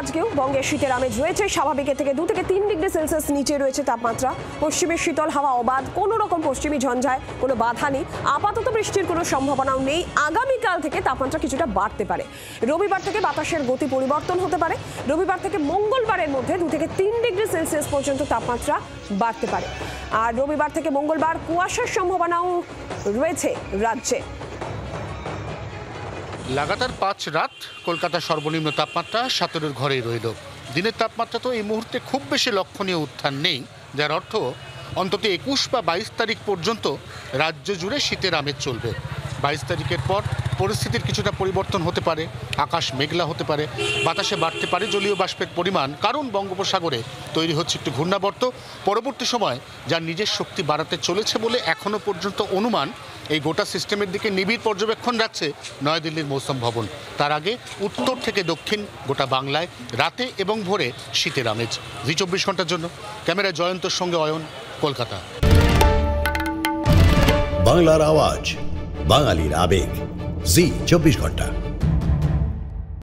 আজকেও বঙ্গে শীতের আমেজ রয়েছে। স্বাভাবিকের থেকে 2 থেকে 3 ডিগ্রি সেলসিয়াস নিচে রয়েছে তাপমাত্রা। পশ্চিমের শীতল হাওয়া অবাধ, কোনো রকম পশ্চিমী ঝঞ্ঝায় কোনো বাধা নেই। আপাতত বৃষ্টির কোনো সম্ভাবনাও নেই। আগামীকাল থেকে তাপমাত্রা কিছুটা বাড়তে পারে। রবিবার থেকে বাতাসের গতি পরিবর্তন হতে পারে। রবিবার থেকে মঙ্গলবারের মধ্যে 2 থেকে 3 ডিগ্রি সেলসিয়াস পর্যন্ত তাপমাত্রা বাড়তে পারে। আর রবিবার থেকে মঙ্গলবার কুয়াশার সম্ভাবনাও রয়েছে রাজ্যে। লাগাতার 5 রাত কলকাতার সর্বনিম্ন তাপমাত্রা 17-এর ঘরেই রইল। দিনের তাপমাত্রা তো এই মুহূর্তে খুব বেশি লক্ষণীয় উত্থান নেই, যার অর্থ অন্তত 21 বা 22 তারিখ পর্যন্ত রাজ্য জুড়ে শীতের আমেজ চলবে। 22 তারিখের পর পরিস্থিতির কিছুটা পরিবর্তন হতে পারে, আকাশ মেঘলা হতে পারে, বাতাসে বাড়তে পারে জলীয় বাষ্পের পরিমাণ, কারণ বঙ্গোপসাগরে তৈরি হচ্ছে একটি ঘূর্ণাবর্ত। পরবর্তী সময় যার নিজের শক্তি বাড়াতে চলেছে বলে এখনো পর্যন্ত অনুমান। এই গোটা সিস্টেমের দিকে নিবিড় পর্যবেক্ষণ রাখছে নয়াদিল্লির মৌসুম ভবন। তার আগে উত্তর থেকে দক্ষিণ গোটা বাংলায় রাতে এবং ভোরে শীতের আমেজ। জি 24 ঘন্টার জন্য ক্যামেরায় জয়ন্তর সঙ্গে অয়ন, কলকাতা। বাংলার আওয়াজ, বাঙালির আবেগ, জি 24 ঘন্টা।